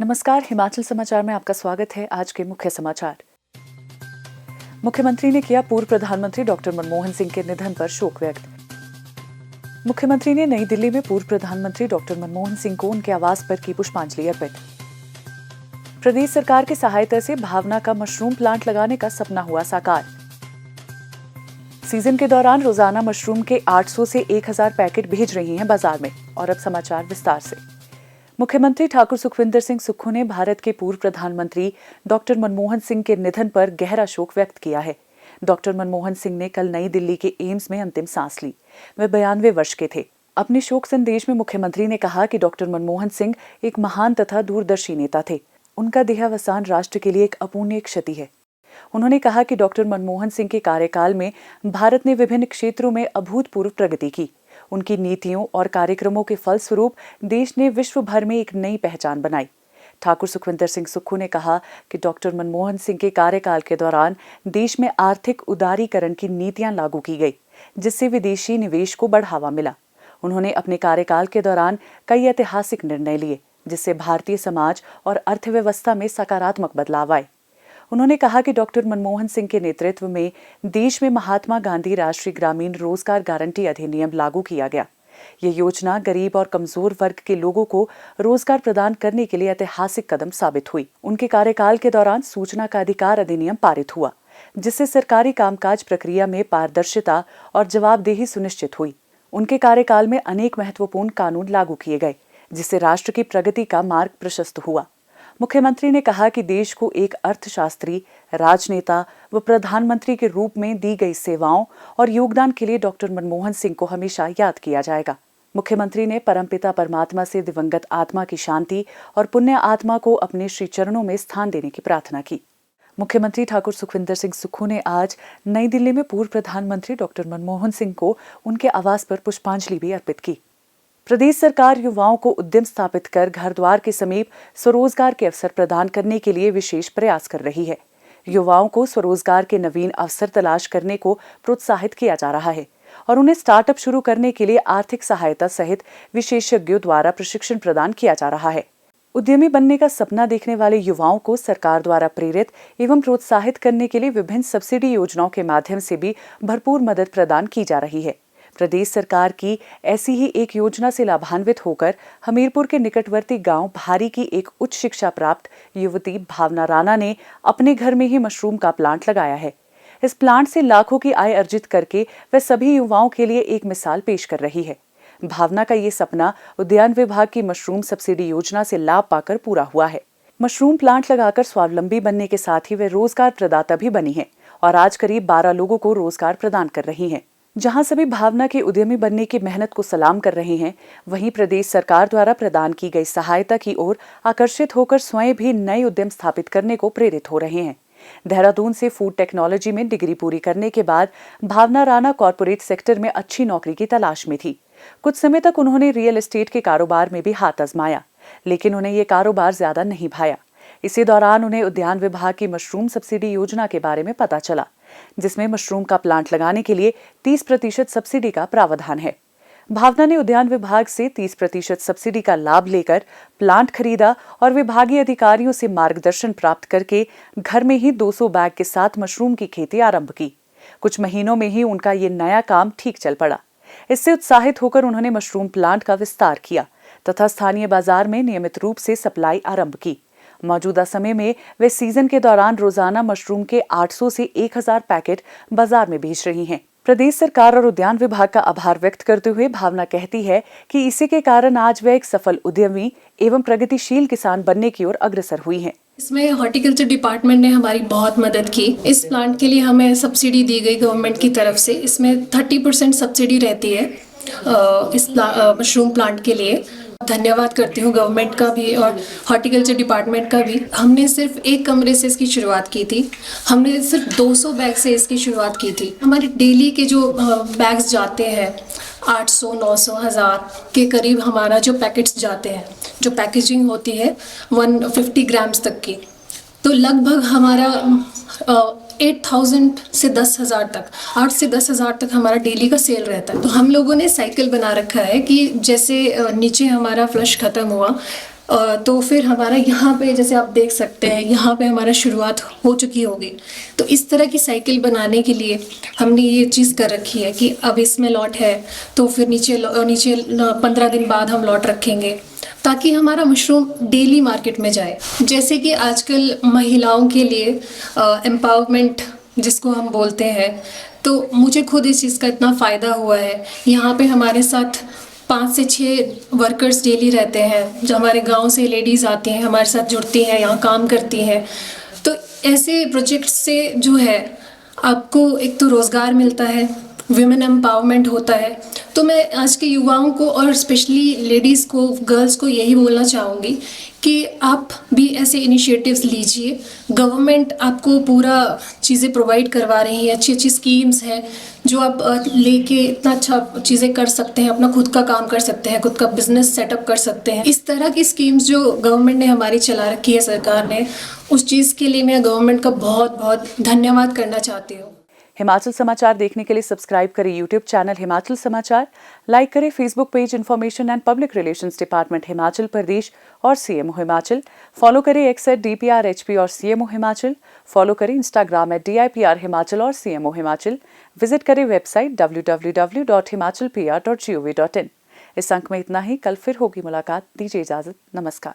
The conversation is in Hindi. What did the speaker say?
नमस्कार, हिमाचल समाचार में आपका स्वागत है। आज के मुख्य समाचार। मुख्यमंत्री ने किया पूर्व प्रधानमंत्री डॉक्टर मनमोहन सिंह के निधन पर शोक व्यक्त। मुख्यमंत्री ने नई दिल्ली में पूर्व प्रधानमंत्री डॉक्टर मनमोहन सिंह को उनके आवास पर की पुष्पांजलि अर्पित। प्रदेश सरकार की सहायता से भावना का मशरूम प्लांट लगाने का सपना हुआ साकार। सीजन के दौरान रोजाना मशरूम के 800 से 1000 पैकेट भेज रही हैं बाजार में। और अब समाचार विस्तार से। मुख्यमंत्री ठाकुर सुखविंदर सिंह सुक्खू ने भारत के पूर्व प्रधानमंत्री डॉक्टर मनमोहन सिंह के निधन पर गहरा शोक व्यक्त किया है। डॉक्टर मनमोहन सिंह ने कल नई दिल्ली के एम्स में अंतिम सांस ली। वे 92 वर्ष के थे। अपने शोक संदेश में मुख्यमंत्री ने कहा कि डॉक्टर मनमोहन सिंह एक महान तथा दूरदर्शी नेता थे। उनका देहावसान राष्ट्र के लिए एक अपूर्णीय क्षति है। उन्होंने कहा कि डॉक्टर मनमोहन सिंह के कार्यकाल में भारत ने विभिन्न क्षेत्रों में अभूतपूर्व प्रगति की। उनकी नीतियों और कार्यक्रमों के फलस्वरूप देश ने विश्व भर में एक नई पहचान बनाई। ठाकुर सुखविंदर सिंह सुक्खू ने कहा कि डॉक्टर मनमोहन सिंह के कार्यकाल के दौरान देश में आर्थिक उदारीकरण की नीतियां लागू की गई, जिससे विदेशी निवेश को बढ़ावा मिला। उन्होंने अपने कार्यकाल के दौरान कई ऐतिहासिक निर्णय लिए, जिससे भारतीय समाज और अर्थव्यवस्था में सकारात्मक बदलाव आए। उन्होंने कहा कि डॉक्टर मनमोहन सिंह के नेतृत्व में देश में महात्मा गांधी राष्ट्रीय ग्रामीण रोजगार गारंटी अधिनियम लागू किया गया। ये योजना गरीब और कमजोर वर्ग के लोगों को रोजगार प्रदान करने के लिए ऐतिहासिक कदम साबित हुई। उनके कार्यकाल के दौरान सूचना का अधिकार अधिनियम पारित हुआ, जिससे सरकारी कामकाज प्रक्रिया में पारदर्शिता और जवाबदेही सुनिश्चित हुई। उनके कार्यकाल में अनेक महत्वपूर्ण कानून लागू किए गए, जिससे राष्ट्र की प्रगति का मार्ग प्रशस्त हुआ। मुख्यमंत्री ने कहा कि देश को एक अर्थशास्त्री, राजनेता व प्रधानमंत्री के रूप में दी गई सेवाओं और योगदान के लिए डॉक्टर मनमोहन सिंह को हमेशा याद किया जाएगा। मुख्यमंत्री ने परमपिता परमात्मा से दिवंगत आत्मा की शांति और पुण्य आत्मा को अपने श्री चरणों में स्थान देने की प्रार्थना की। मुख्यमंत्री ठाकुर सुखविंदर सिंह सुक्खू ने आज नई दिल्ली में पूर्व प्रधानमंत्री डॉक्टर मनमोहन सिंह को उनके आवास पर पुष्पांजलि भी अर्पित की। प्रदेश सरकार युवाओं को उद्यम स्थापित कर घर द्वार के समीप स्वरोजगार के अवसर प्रदान करने के लिए विशेष प्रयास कर रही है। युवाओं को स्वरोजगार के नवीन अवसर तलाश करने को प्रोत्साहित किया जा रहा है और उन्हें स्टार्टअप शुरू करने के लिए आर्थिक सहायता सहित विशेषज्ञों द्वारा प्रशिक्षण प्रदान किया जा रहा है। उद्यमी बनने का सपना देखने वाले युवाओं को सरकार द्वारा प्रेरित एवं प्रोत्साहित करने के लिए विभिन्न सब्सिडी योजनाओं के माध्यम से भी भरपूर मदद प्रदान की जा रही है। प्रदेश सरकार की ऐसी ही एक योजना से लाभान्वित होकर हमीरपुर के निकटवर्ती गांव भारी की एक उच्च शिक्षा प्राप्त युवती भावना राणा ने अपने घर में ही मशरूम का प्लांट लगाया है। इस प्लांट से लाखों की आय अर्जित करके वह सभी युवाओं के लिए एक मिसाल पेश कर रही है। भावना का ये सपना उद्यान विभाग की मशरूम सब्सिडी योजना से लाभ पाकर पूरा हुआ है। मशरूम प्लांट लगाकर स्वावलंबी बनने के साथ ही वे रोजगार प्रदाता भी बनी है और आज करीब 12 लोगों को रोजगार प्रदान कर रही हैं। जहां सभी भावना के उद्यमी बनने की मेहनत को सलाम कर रहे हैं, वहीं प्रदेश सरकार द्वारा प्रदान की गई सहायता की ओर आकर्षित होकर स्वयं भी नए उद्यम स्थापित करने को प्रेरित हो रहे हैं। देहरादून से फूड टेक्नोलॉजी में डिग्री पूरी करने के बाद भावना राणा कॉर्पोरेट सेक्टर में अच्छी नौकरी की तलाश में थी। कुछ समय तक उन्होंने रियल एस्टेट के कारोबार में भी हाथ आजमाया, लेकिन उन्हें ये कारोबार ज्यादा नहीं भाया। इसी दौरान उन्हें उद्यान विभाग की मशरूम सब्सिडी योजना के बारे में पता चला, जिसमें मशरूम का प्लांट लगाने के लिए 30% सब्सिडी का प्रावधान है। भावना ने उद्यान विभाग से 30% सब्सिडी का लाभ लेकर प्लांट खरीदा और विभागीय अधिकारियों से मार्गदर्शन प्राप्त करके घर में ही 200 बैग के साथ मशरूम की खेती आरंभ की। कुछ महीनों में ही उनका ये नया काम ठीक चल पड़ा। इससे उत्साहित होकर उन्होंने मशरूम प्लांट का विस्तार किया तथा स्थानीय बाजार में नियमित रूप से सप्लाई आरंभ की। मौजूदा समय में वे सीजन के दौरान रोजाना मशरूम के 800 से 1000 पैकेट बाजार में बेच रही हैं। प्रदेश सरकार और उद्यान विभाग का आभार व्यक्त करते हुए भावना कहती है कि इसी के कारण आज वे एक सफल उद्यमी एवं प्रगतिशील किसान बनने की ओर अग्रसर हुई हैं। इसमें हॉर्टिकल्चर डिपार्टमेंट ने हमारी बहुत मदद की। इस प्लांट के लिए हमें सब्सिडी दी गई गवर्नमेंट की तरफ से। इसमें 30% सब्सिडी रहती है इस मशरूम प्लांट के लिए। धन्यवाद करती हूँ गवर्नमेंट का भी और हॉर्टिकल्चर डिपार्टमेंट का भी। हमने सिर्फ एक कमरे से इसकी शुरुआत की थी। हमने सिर्फ 200 बैग से इसकी शुरुआत की थी। हमारे डेली के जो बैग्स जाते हैं 800, 900, 1000 के करीब हमारा जो पैकेट्स जाते हैं, जो पैकेजिंग होती है 150 ग्राम्स तक की, तो लगभग हमारा 8,000 से 10,000 तक, 8 से 10,000 तक हमारा डेली का सेल रहता है। तो हम लोगों ने साइकिल बना रखा है कि जैसे नीचे हमारा फ्लश ख़त्म हुआ तो फिर हमारा यहाँ पे जैसे आप देख सकते हैं यहाँ पे हमारा शुरुआत हो चुकी होगी। तो इस तरह की साइकिल बनाने के लिए हमने ये चीज़ कर रखी है कि अब इसमें लॉट है तो फिर नीचे 15 दिन बाद हम लॉट रखेंगे, ताकि हमारा मशरूम डेली मार्केट में जाए। जैसे कि आजकल महिलाओं के लिए एम्पावरमेंट जिसको हम बोलते हैं, तो मुझे खुद इस चीज़ का इतना फ़ायदा हुआ है। यहाँ पे हमारे साथ 5 से 6 वर्कर्स डेली रहते हैं, जो हमारे गांव से लेडीज़ आती हैं, हमारे साथ जुड़ती हैं, यहाँ काम करती हैं। तो ऐसे प्रोजेक्ट से जो है आपको एक तो रोज़गार मिलता है, विमेन एम्पावरमेंट होता है। तो मैं आज के युवाओं को और स्पेशली लेडीज़ को, गर्ल्स को यही बोलना चाहूँगी कि आप भी ऐसे इनिशिएटिव्स लीजिए। गवर्नमेंट आपको पूरा चीज़ें प्रोवाइड करवा रही है, अच्छी अच्छी स्कीम्स हैं जो आप लेके इतना अच्छा चीज़ें कर सकते हैं, अपना खुद का काम कर सकते हैं, खुद का बिजनेस सेटअप कर सकते हैं। इस तरह की स्कीम्स जो गवर्नमेंट ने हमारी चला रखी है, सरकार ने, उस चीज़ के लिए मैं गवर्नमेंट का बहुत बहुत धन्यवाद करना चाहती हूँ। हिमाचल समाचार देखने के लिए सब्सक्राइब करें यूट्यूब चैनल हिमाचल समाचार, लाइक करें Facebook page information and public relations department Himachal Pradesh और सीएमओ हिमाचल, फॉलो करें एक्स @DPRHP और सीएमओ हिमाचल, फॉलो करें इंस्टाग्राम @DIPR हिमाचल और सीएमओ हिमाचल, विजिट करें वेबसाइट www.himachalpr.gov.in। इस अंक में इतना ही, कल फिर होगी मुलाकात। दीजिए इजाजत, नमस्कार।